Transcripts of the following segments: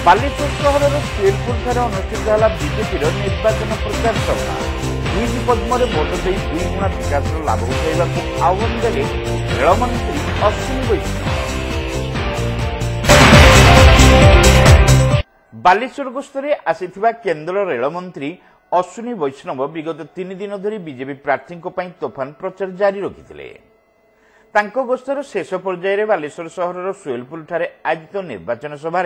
बालेश्वर सहर सुएलपुर अनुष्ठित है बीजेपी निर्वाचन प्रचार सभा। दुईटी पद्म भोट दे दुई गुणा विकास लाभ उठाइବାକୁ आह्वान देले रेलमंत्री अश्विनी वैष्णव। बालेश्वर गस्तरे आसिथिबा केंद्र रेलमंत्री अश्विनी वैष्णव विगत 3 दिन धरी बीजेपी प्रार्थी तोफान प्रचार जारी रखिथिले। तांको गस्तर शेष पर्यायर बालेश्वर सहर सुएलपुर आयोजित निर्वाचन सभा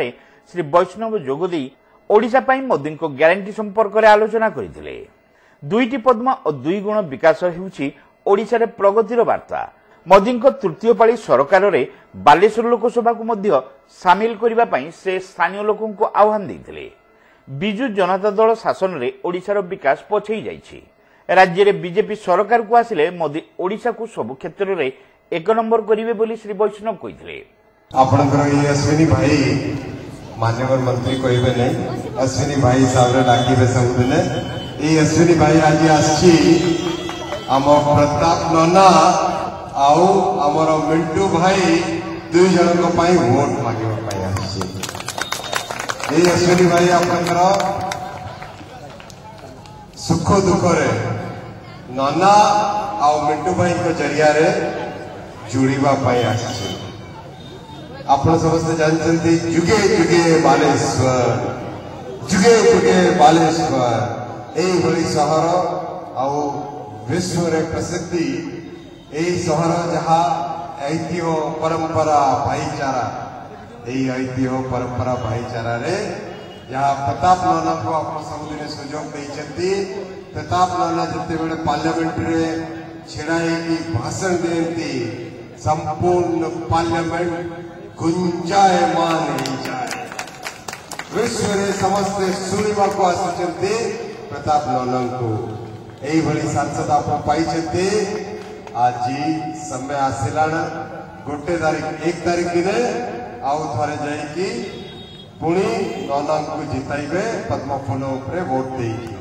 श्री वैष्णव जोगदी ओडिशा पई मोदी को ग्यारंटी संपर्क में आलोचना करथिले। दुईटी पद्म और दुई गुण विकास हेउछि ओडिशा रे प्रगतिर वार्ता। मोदी को तृतीय पाली सरकार रे बालेश्वर लोकसभा को मध्य सामिल करबा पई से स्थानीय लोकों को आह्वान देथिले। बिजु जनता दल शासन रे ओडिशार विकास पछई जाइछि। राज्य रे बीजेपी सरकार को आसिले मोदी ओडिशा को सब क्षेत्र रे 1 नंबर करिवे बोली श्री वैष्णव कहिथिले। आपनकर ये अश्विनी भाई माननीय मंत्री कहबे नहीं, अश्विनी भाई साबरे डाकिबे सब दिने। ये अश्विनी भाई आज आछि आम प्रताप नना आउ हमर मिंटू भाई दुई जन को पाई वोट मागिबा पाई आछि। ये अश्विनी भाई आपनकर सुख दुख रे नना आउ मिंटू भाई को जरिया रे जुड़ीबा पाई आछि। आपण समस्त जानते जुगे जुगे बालेश्वर, जुगे जुगे बालेश्वर यही भली सहर आउ विश्व रे प्रसिद्धि। यही सहर जहाँ ऐतिह्य परंपरा भाईचारा, यही ऐतिह्य परंपरा भाईचारा रे जहाँ प्रताप नना को आप सबुदिन सुजोग देइछंती। प्रताप नना जते बेले पार्लियामेंट रे छिड़ाई की भाषण देती संपूर्ण पार्लियामेंट गुंजायमान हो जाए। विश्व रे समस्त सुनिबा को आसुचंती प्रताप नना को यही भली सांसद आप पाइछंती। आज समय आसिलाण गोटे तारीख 1 तारीख दिन आउ थरे जाई कि पुणी नना को जिताइबे पद्म फूल उपरे वोट देकी।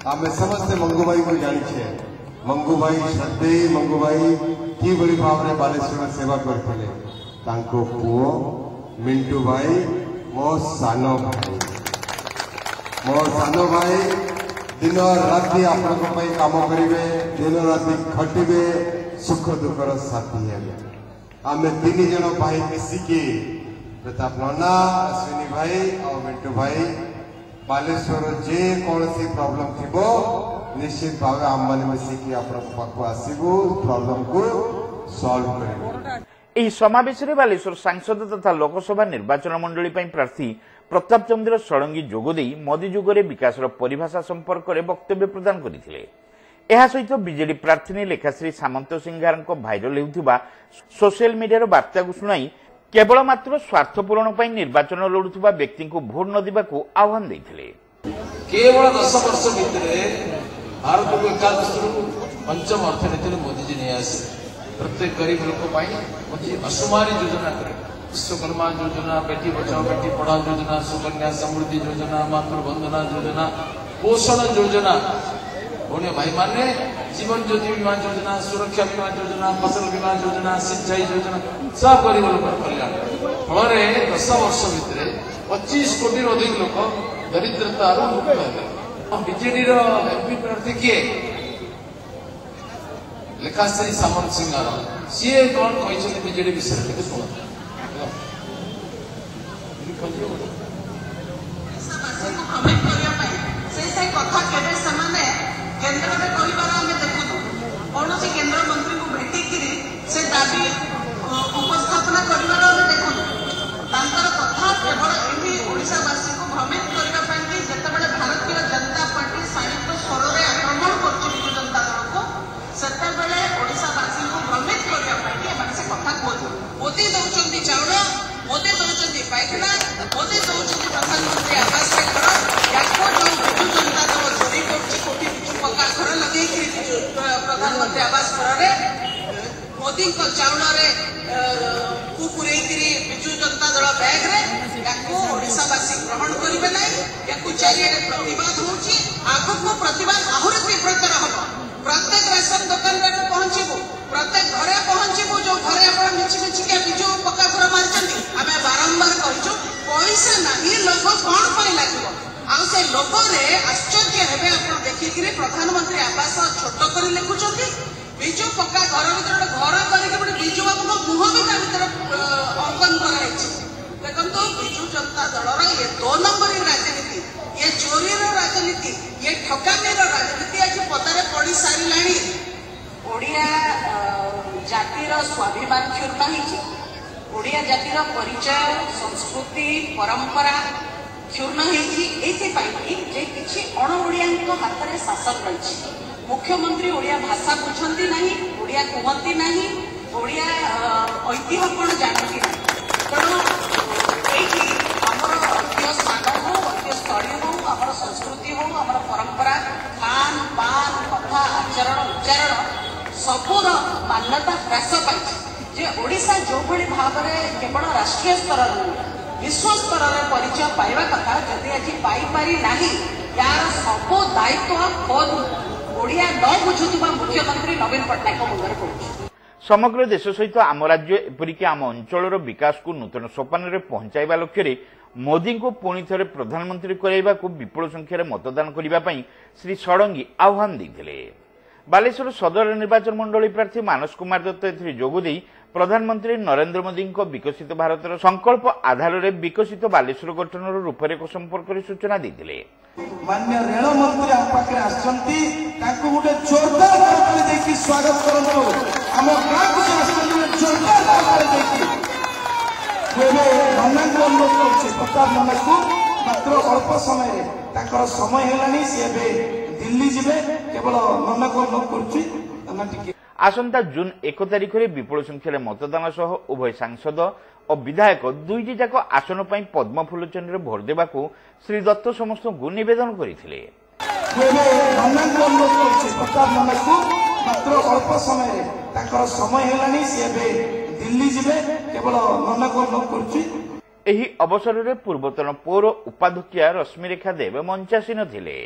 आमे समस्त मंगू भाई को जानिछे। मंगू भाई श्रद्धे मंगू भाई की बड़ी भाव रे बालेश्वर सेवा करथिले। तांको पुओ मिंटू भाई मो सानो भाई दिन राति आपनको पई काम करिवे, दिन राति खटिबे, सुख दुखर साथी हेबे। आमे 3 जन भाई मिसिकी प्रताप नना, अश्विनी भाई और मिंटू भाई बालेश्वर जे कौन सी प्रॉब्लम थिबो निश्चित भाव आम माने मिसिकी आपनको पाखो आसीबो, प्रॉब्लम को सॉल्व करिबो। ଏହି ସମାବେଶରେ ବାଲେଶ୍ୱର ସାଂସଦ ତଥା ଲୋକସଭା ନିର୍ବାଚନ ମଣ୍ଡଳୀ ପାଇଁ ପ୍ରାର୍ଥୀ ପ୍ରତାପ ଚନ୍ଦ୍ର ଷଡ଼ଙ୍ଗୀ ଯୋଗଦେଇ ମୋଦି ଯୁଗରେ ବିକାଶର ପରିଭାଷା ସମ୍ପର୍କରେ ବକ୍ତବ୍ୟ ପ୍ରଦାନ କରିଥିଲେ। ଏହା ସହିତ ବିଜେଡି ପ୍ରାର୍ଥିନୀ ଲେଖାଶ୍ରୀ ସାମନ୍ତ ସିଂହାରଙ୍କ ଭାଇରାଲ ହେଉଥିବା ସୋସିଆଲ ମିଡିଆର ବାର୍ତ୍ତାକୁ ଶୁଣାଇ କେବଳ ମାତ୍ର ସ୍ୱାର୍ଥ ପୂରଣ ପାଇଁ ନିର୍ବାଚନ ଲଢୁଥିବା ବ୍ୟକ୍ତିଙ୍କୁ ଭୋଟ ନ ଦେବାକୁ ଆହ୍ୱାନ ଦେଇଥିଲେ। କେବଳ 10 ବର୍ଷ ଭିତରେ ଭାରତକୁ ଏକାଦଶରୁ ପଞ୍ଚମ ଅର୍ଥନୀତିରେ ମୋଦିଜୀ ନେଇ ଆସିଲେ। प्रत्येक गरीब लोक असुमारी योजना करे, विश्वकर्मा योजना, बेटी बचाओ बेटी पढ़ाओ योजना, सुकन्या समृद्धि योजना, मातृवंदना योजना, पोषण योजना, भाई माने जीवन ज्योति बीमा योजना, सुरक्षा बीमा योजना, फसल बीमा योजना, सिंचाई योजना, सब गरीब लोक कल्याण। फल 10 वर्ष भितर 25 कोटी अधिक लोक दरिद्रतार मुक्त हेले। बीजेडी एमपी प्रार्थी किए लेखाश्री सामंत सिंहार सी कौन कहते बीजेडी विषय टे शुण केंद्र मंत्री को भेटिकी से दाबी उपस्थापना कथा केवल ओडावासी को भ्रमित करने जिते भारतीय जनता पार्टी साहित्य स्वर में आक्रमण कर विजु जनता दल को सेतेबेले ओडावासी को भ्रमित करने से कथा कहते मोदी दौरान चाउल, मोदी दौरान पाइखाना, मोदी दौरान प्रधानमंत्री आवास घर या जो विजु जनता दल चोरी कर पक्का घर लगे प्रधानमंत्री आवास घर मोदी चाउल पुरे विजु जनता दल बैग ओडावासी ग्रहण करेंगे ना। चारिड़े प्रतिवाद होगी, आगक प्रतिवाद आहरी तीव्रतर हम। प्रत्येक रेशन दुकान में पहुंचबू, प्रत्येक घरे पहुंचबू जो घरे आप मिछि मिछिका विजु पक्का घर मार्चंती आम बारंबार कहूँ पैसा नहीं लोभ कौन पाई लगे आउ से लोभ रे आश्चर्य हेबे आपण देखिकिरे प्रधानमंत्री आवास छोट कर लिखुचंती बिजु पक्का घर भीतर घर करके गोटे बिजु बाबू मुह भी ता भीतर अंकन कराई देखो बिजु जनता दल ये 2 नंबर राजनीति ये चोरी राजनीति ये ठकामी राजनीति आज पदारे पड़ी सारी ओडिया जातिर स्वाभिमान क्षुण्ण होती ओडिया जातिर परिचय संस्कृति परंपरा क्षुण्ण होती किसी अण ओडिया हाथ में शासन रही मुख्यमंत्री ओडिया भाषा बुझती ना ओडिया कहती ना ओडिया ऐतिह्य कौन जानती ना तेणु ये आमर ऐतिह्य स्थान हो ऐतिह्य स्थली हो आम संस्कृति हो आम परंपरा खान पान कथा आचरण उच्चारण सबूर मान्यता ह्रास पाई ओडिशा जो भली भाव में केवल राष्ट्रीय स्तर विश्व स्तर में परिचय पाइबा कथा जदि आज पाइपारी नहीं यार सब दायित्व खुद ओडिया न बुझुवा मुख्यमंत्री नवीन पट्टनायक मुंडे पड़ुछि। समग्र देश सहित आम राज्य एपरिक आम अंचल विकास को नूतन सोपान में पहुंचाइबा लक्ष्य मोदी को पुणी थे प्रधानमंत्री कराइबा विपुल संख्यार मतदान करने श्री षडंगी आह्वान देते। बालेश्वर सदर निर्वाचन मंडली प्रार्थी मानस कुमार दत्त एथिरे जोगदे प्रधानमंत्री नरेंद्र मोदी विकसित भारतर संकल्प आधार में विकसित बालेश्वर गठन रूपरेख संपर्क में सूचना देते। मान्य रेल मंत्री आम पाखे आसछंती ताको गुटे जोरदार ताली देखि स्वागत करंतु हम गाँ को जोरदार ताली देखि केबे मन्नान अनुरोध करछि प्रताप नंदा को मात्र अल्प समय ताकर समय हेलानी से दिल्ली जिबे केवल नन्ना को अनुरोध करछि तमा टिके आसंता जून 1 तारिख में विपुल संख्यार मतदान सह उभय सांसद और विधायक दुईटी जाक आसन पर पद्म फूल चिन्ह भोट देवा श्री दत्त समस्त को नवेदन करते। मात्र अल्प समय ताकर समय हेलानी से दिल्ली जिबे केवल नन्ना को अनुरोध करछि। एही अवसर में पूर्वतन पौर उपाध्यक्षा रश्मिरेखा देव मंचासीन थिले।